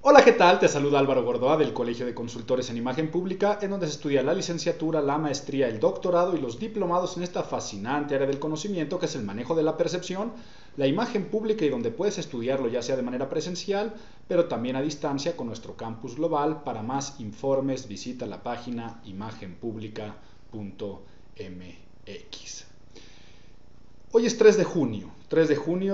Hola, ¿qué tal? Te saluda Álvaro Gordoa del Colegio de Consultores en Imagen Pública, en donde se estudia la licenciatura, la maestría, el doctorado y los diplomados en esta fascinante área del conocimiento que es el manejo de la percepción, la imagen pública y donde puedes estudiarlo ya sea de manera presencial, pero también a distancia con nuestro campus global. Para más informes visita la página imagenpublica.mx. Hoy es 3 de junio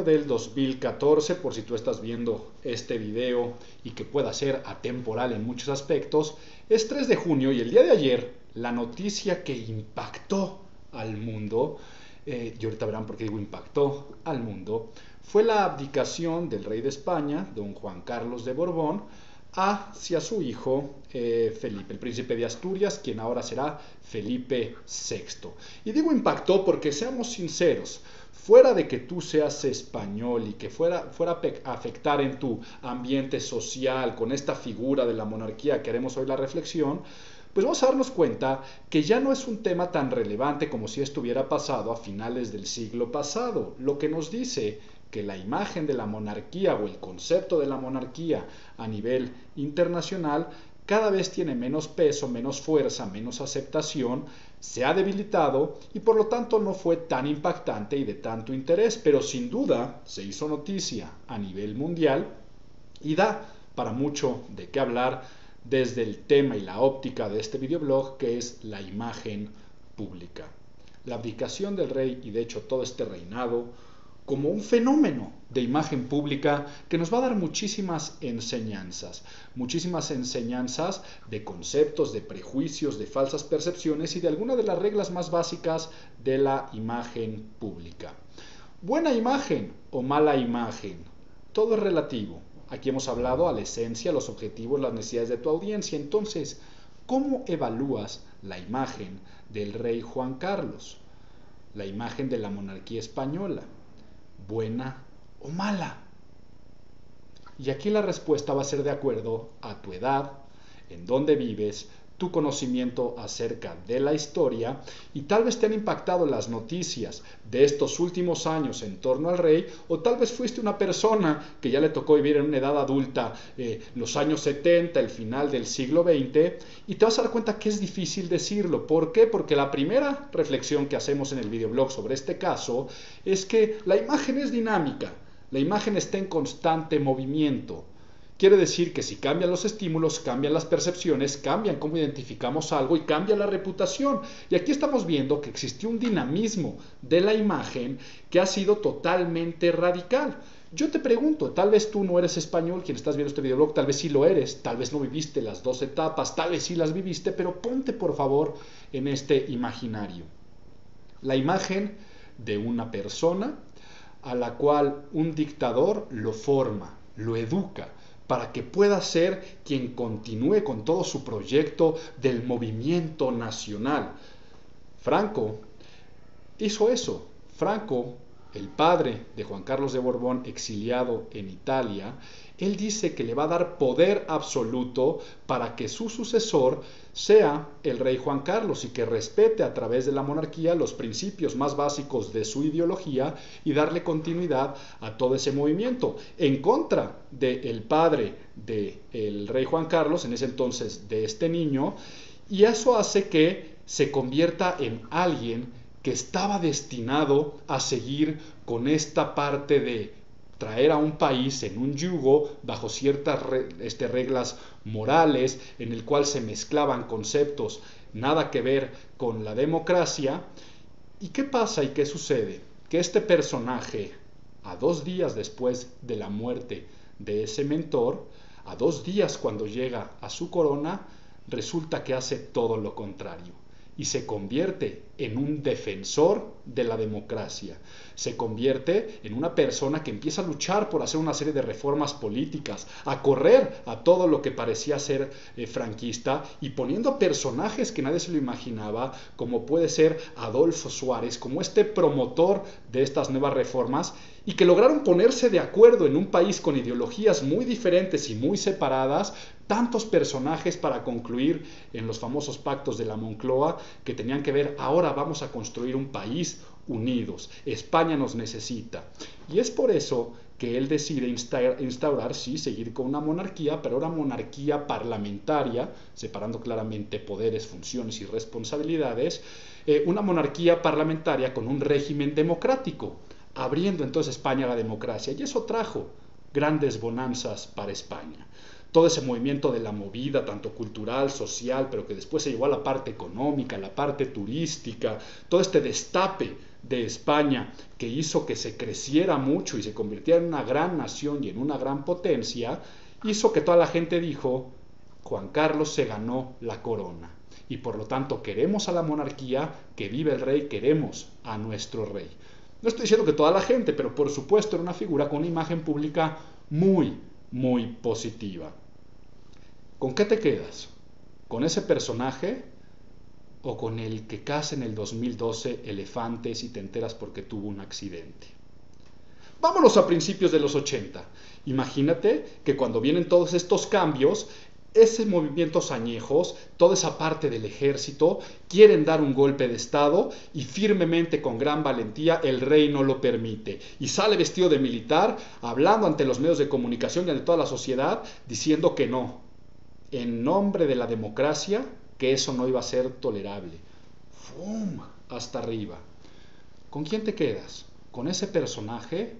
del 2014, por si tú estás viendo este video y que pueda ser atemporal en muchos aspectos. Es 3 de junio y el día de ayer la noticia que impactó al mundo, y ahorita verán por qué digo impactó al mundo, fue la abdicación del rey de España, don Juan Carlos de Borbón, hacia su hijo Felipe, el príncipe de Asturias, quien ahora será Felipe VI. Y digo impactó porque seamos sinceros, fuera de que tú seas español y que fuera a afectar en tu ambiente social con esta figura de la monarquía que haremos hoy la reflexión, pues vamos a darnos cuenta que ya no es un tema tan relevante como si esto hubiera pasado a finales del siglo pasado, lo que nos dice que la imagen de la monarquía o el concepto de la monarquía a nivel internacional cada vez tiene menos peso, menos fuerza, menos aceptación, se ha debilitado y por lo tanto no fue tan impactante y de tanto interés, pero sin duda se hizo noticia a nivel mundial y da para mucho de qué hablar desde el tema y la óptica de este videoblog, que es la imagen pública. La abdicación del rey y de hecho todo este reinado como un fenómeno de imagen pública que nos va a dar muchísimas enseñanzas de conceptos, de prejuicios, de falsas percepciones y de algunas de las reglas más básicas de la imagen pública. Buena imagen o mala imagen, todo es relativo. Aquí hemos hablado a la esencia, los objetivos, las necesidades de tu audiencia. Entonces, ¿cómo evalúas la imagen del rey Juan Carlos? La imagen de la monarquía española, ¿buena o mala? Y aquí la respuesta va a ser de acuerdo a tu edad, en dónde vives, tu conocimiento acerca de la historia y tal vez te han impactado las noticias de estos últimos años en torno al rey o tal vez fuiste una persona que ya le tocó vivir en una edad adulta los años 70, el final del siglo XX y te vas a dar cuenta que es difícil decirlo. ¿Por qué? Porque la primera reflexión que hacemos en el videoblog sobre este caso es que la imagen es dinámica. La imagen está en constante movimiento. Quiere decir que si cambian los estímulos, cambian las percepciones, cambian cómo identificamos algo y cambia la reputación. Y aquí estamos viendo que existió un dinamismo de la imagen que ha sido totalmente radical. Yo te pregunto, tal vez tú no eres español, quien estás viendo este videoblog, tal vez sí lo eres, tal vez no viviste las dos etapas, tal vez sí las viviste, pero ponte por favor en este imaginario. La imagen de una persona a la cual un dictador lo forma, lo educa, para que pueda ser quien continúe con todo su proyecto del movimiento nacional. Franco hizo eso. Franco, el padre de Juan Carlos de Borbón, exiliado en Italia, él dice que le va a dar poder absoluto para que su sucesor sea el rey Juan Carlos y que respete a través de la monarquía los principios más básicos de su ideología y darle continuidad a todo ese movimiento, en contra del padre del rey Juan Carlos, en ese entonces de este niño, y eso hace que se convierta en alguien que estaba destinado a seguir con esta parte de traer a un país en un yugo bajo ciertas reglas morales en el cual se mezclaban conceptos nada que ver con la democracia. ¿Y qué pasa y qué sucede? Que este personaje, a 2 días después de la muerte de ese mentor, a 2 días cuando llega a su corona, resulta que hace todo lo contrario y se convierte en un defensor de la democracia. Se convierte en una persona que empieza a luchar por hacer una serie de reformas políticas, a correr a todo lo que parecía ser franquista y poniendo personajes que nadie se lo imaginaba, como puede ser Adolfo Suárez, como este promotor de estas nuevas reformas y que lograron ponerse de acuerdo en un país con ideologías muy diferentes y muy separadas, tantos personajes para concluir en los famosos pactos de la Moncloa que tenían que ver, ahora vamos a construir un país unidos. España nos necesita. Y es por eso que él decide instaurar, sí, seguir con una monarquía, pero ahora monarquía parlamentaria, separando claramente poderes, funciones y responsabilidades, una monarquía parlamentaria con un régimen democrático, abriendo entonces España a la democracia. Y eso trajo grandes bonanzas para España. Todo ese movimiento de la movida, tanto cultural, social, pero que después se llevó a la parte económica, a la parte turística, todo este destape de España que hizo que se creciera mucho y se convirtiera en una gran nación y en una gran potencia, hizo que toda la gente dijo, Juan Carlos se ganó la corona. Y por lo tanto queremos a la monarquía, que vive el rey, queremos a nuestro rey. No estoy diciendo que toda la gente, pero por supuesto era una figura con una imagen pública muy, muy positiva. ¿Con qué te quedas? ¿Con ese personaje o con el que caza en el 2012 elefantes y te enteras porque tuvo un accidente? Vámonos a principios de los 80. Imagínate que cuando vienen todos estos cambios, esos movimientos añejos, toda esa parte del ejército, quieren dar un golpe de estado y firmemente, con gran valentía, el rey no lo permite. Y sale vestido de militar, hablando ante los medios de comunicación y ante toda la sociedad, diciendo que no, en nombre de la democracia, que eso no iba a ser tolerable. ¡Fum! Hasta arriba. ¿Con quién te quedas? ¿Con ese personaje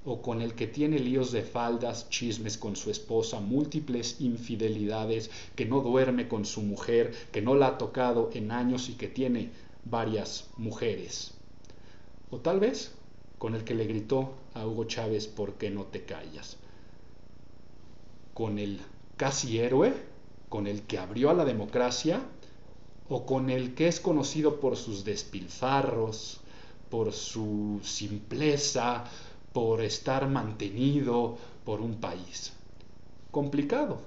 o con el que tiene líos de faldas, chismes con su esposa, múltiples infidelidades, que no duerme con su mujer, que no la ha tocado en años y que tiene varias mujeres? O tal vez con el que le gritó a Hugo Chávez, ¿por qué no te callas? ¿Con el casi héroe? ¿Con el que abrió a la democracia? ¿O con el que es conocido por sus despilfarros, por su simpleza, por estar mantenido por un país? Complicado.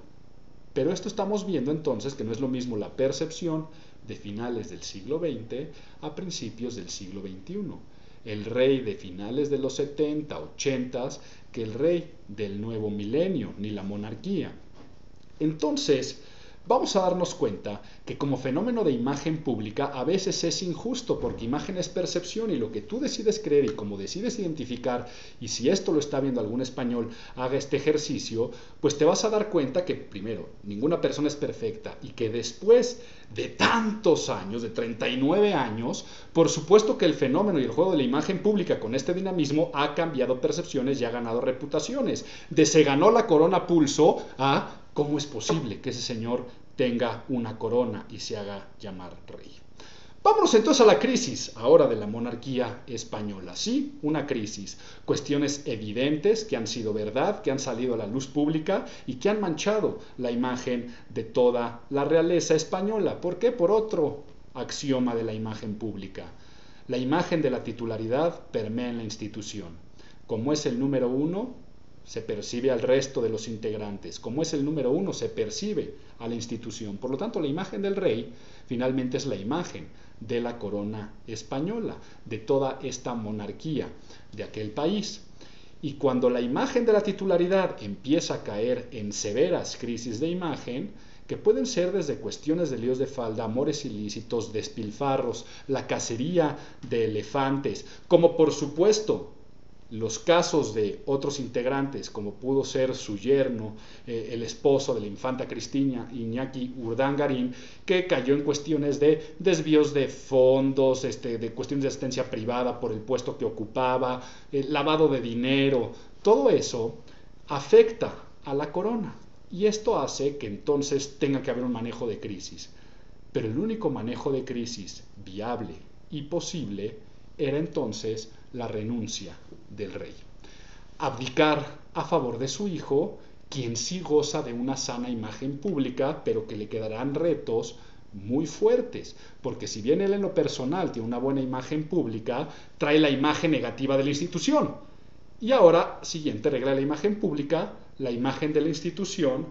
Pero esto estamos viendo entonces que no es lo mismo la percepción de finales del siglo XX a principios del siglo XXI. El rey de finales de los 70, 80, que el rey del nuevo milenio, ni la monarquía. Entonces, vamos a darnos cuenta que como fenómeno de imagen pública a veces es injusto, porque imagen es percepción y lo que tú decides creer y como decides identificar, y si esto lo está viendo algún español, haga este ejercicio, pues te vas a dar cuenta que primero, ninguna persona es perfecta y que después de tantos años, de 39 años, por supuesto que el fenómeno y el juego de la imagen pública con este dinamismo ha cambiado percepciones y ha ganado reputaciones. De se ganó la corona pulso a ¿cómo es posible que ese señor tenga una corona y se haga llamar rey? Vámonos entonces a la crisis ahora de la monarquía española. Sí, una crisis. Cuestiones evidentes que han sido verdad, que han salido a la luz pública y que han manchado la imagen de toda la realeza española. ¿Por qué? Por otro axioma de la imagen pública. La imagen de la titularidad permea en la institución. Como es el número uno, se percibe al resto de los integrantes. Como es el número uno, se percibe a la institución. Por lo tanto, la imagen del rey finalmente es la imagen de la corona española, de toda esta monarquía de aquel país. Y cuando la imagen de la titularidad empieza a caer en severas crisis de imagen, que pueden ser desde cuestiones de líos de falda, amores ilícitos, despilfarros, la cacería de elefantes, como por supuesto los casos de otros integrantes, como pudo ser su yerno, el esposo de la infanta Cristina, Iñaki Urdangarín, que cayó en cuestiones de desvíos de fondos, de cuestiones de asistencia privada por el puesto que ocupaba, lavado de dinero. Todo eso afecta a la corona y esto hace que entonces tenga que haber un manejo de crisis. Pero el único manejo de crisis viable y posible era entonces la renuncia del rey. Abdicar a favor de su hijo, quien sí goza de una sana imagen pública, pero que le quedarán retos muy fuertes, porque si bien él en lo personal tiene una buena imagen pública, trae la imagen negativa de la institución. Y ahora, siguiente regla de la imagen pública, la imagen de la institución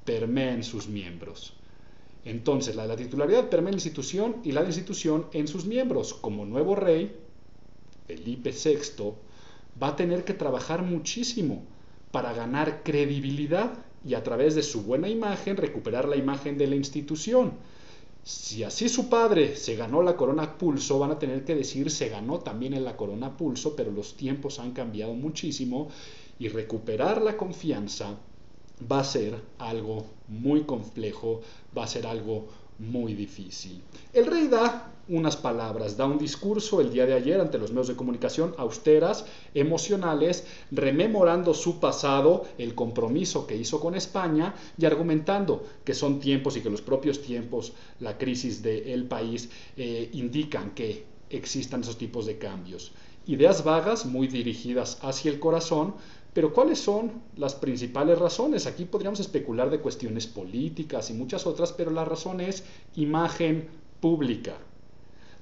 permea en sus miembros. Entonces, la de la titularidad permea en la institución y la de la institución en sus miembros. Como nuevo rey, Felipe VI va a tener que trabajar muchísimo para ganar credibilidad y a través de su buena imagen recuperar la imagen de la institución. Si así su padre se ganó la corona pulso, van a tener que decir se ganó también en la corona pulso, pero los tiempos han cambiado muchísimo y recuperar la confianza va a ser algo muy complejo, va a ser algo muy difícil. El rey da unas palabras, da un discurso el día de ayer ante los medios de comunicación austeras, emocionales, rememorando su pasado, el compromiso que hizo con España y argumentando que son tiempos y que los propios tiempos, la crisis del país, indican que existan esos tipos de cambios. Ideas vagas, muy dirigidas hacia el corazón, pero ¿cuáles son las principales razones? Aquí podríamos especular de cuestiones políticas y muchas otras, pero la razón es imagen pública.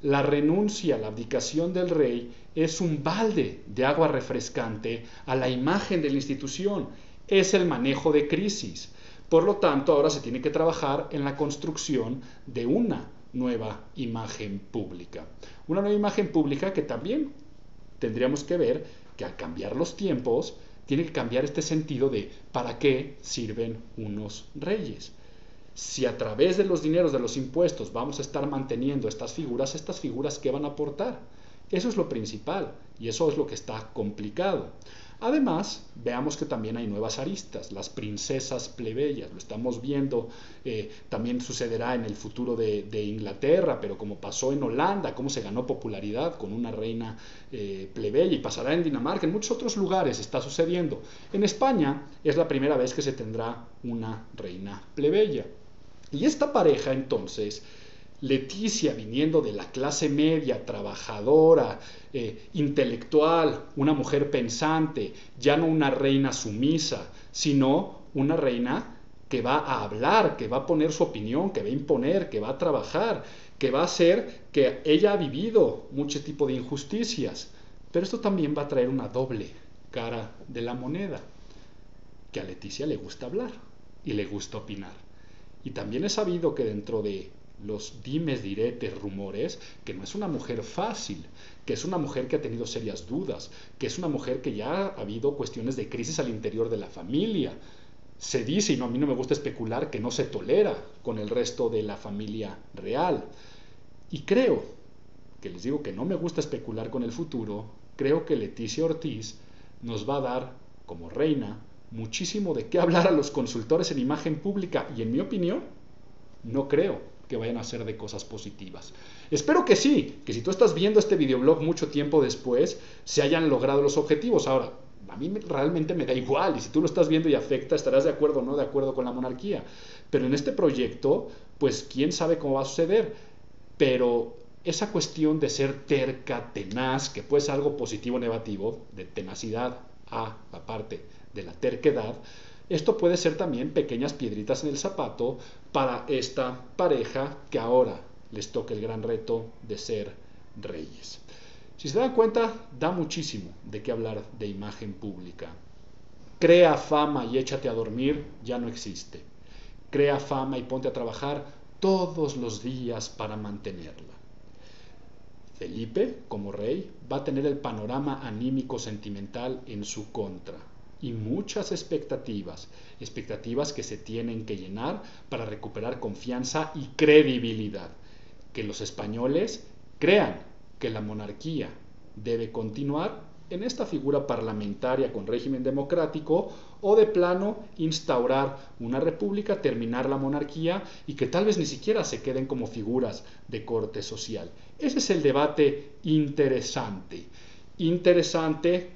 La renuncia, la abdicación del rey es un balde de agua refrescante a la imagen de la institución. Es el manejo de crisis. Por lo tanto, ahora se tiene que trabajar en la construcción de una nueva imagen pública. Una nueva imagen pública que también tendríamos que ver que al cambiar los tiempos, tiene que cambiar este sentido de ¿para qué sirven unos reyes? Si a través de los dineros de los impuestos vamos a estar manteniendo estas figuras ¿qué van a aportar? Eso es lo principal y eso es lo que está complicado. Además, veamos que también hay nuevas aristas, las princesas plebeyas, lo estamos viendo, también sucederá en el futuro de Inglaterra, pero como pasó en Holanda, cómo se ganó popularidad con una reina plebeya y pasará en Dinamarca, en muchos otros lugares está sucediendo. En España es la primera vez que se tendrá una reina plebeya. Y esta pareja entonces, Leticia viniendo de la clase media, trabajadora, intelectual, una mujer pensante, ya no una reina sumisa, sino una reina que va a hablar, que va a poner su opinión, que va a imponer, que va a trabajar, que va a hacer que ella ha vivido mucho tipo de injusticias. Pero esto también va a traer una doble cara de la moneda, que a Leticia le gusta hablar y le gusta opinar. Y también he sabido que dentro de los dimes, diretes, rumores, que no es una mujer fácil, que es una mujer que ha tenido serias dudas, que es una mujer que ya ha habido cuestiones de crisis al interior de la familia. Se dice, y no, a mí no me gusta especular, que no se tolera con el resto de la familia real. Y creo, que les digo que no me gusta especular con el futuro, creo que Leticia Ortiz nos va a dar, como reina, muchísimo de qué hablar a los consultores en imagen pública, y en mi opinión, no creo que vayan a ser de cosas positivas. Espero que sí, que si tú estás viendo este videoblog mucho tiempo después, se hayan logrado los objetivos. Ahora, a mí realmente me da igual, y si tú lo estás viendo y afecta, estarás de acuerdo o no de acuerdo con la monarquía. Pero en este proyecto, pues quién sabe cómo va a suceder. Pero esa cuestión de ser terca, tenaz, que puede ser algo positivo o negativo, de tenacidad a la parte de la terquedad, esto puede ser también pequeñas piedritas en el zapato para esta pareja que ahora les toca el gran reto de ser reyes. Si se dan cuenta, da muchísimo de qué hablar de imagen pública. Crea fama y échate a dormir ya no existe. Crea fama y ponte a trabajar todos los días para mantenerla. Felipe, como rey, va a tener el panorama anímico sentimental en su contra. Y muchas expectativas que se tienen que llenar para recuperar confianza y credibilidad. Que los españoles crean que la monarquía debe continuar en esta figura parlamentaria con régimen democrático o de plano instaurar una república, terminar la monarquía y que tal vez ni siquiera se queden como figuras de corte social. Ese es el debate interesante,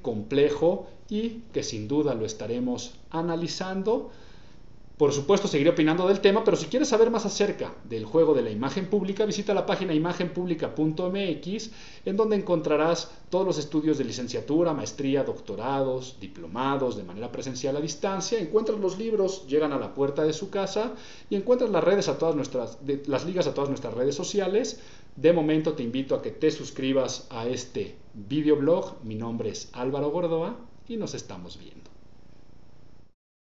complejo y que sin duda lo estaremos analizando. Por supuesto, seguiré opinando del tema, pero si quieres saber más acerca del juego de la imagen pública, visita la página imagenpublica.mx, en donde encontrarás todos los estudios de licenciatura, maestría, doctorados, diplomados de manera presencial a distancia. Encuentras los libros, llegan a la puerta de su casa y encuentras las las ligas a todas nuestras redes sociales. De momento te invito a que te suscribas a este videoblog. Mi nombre es Álvaro Gordoa y nos estamos viendo.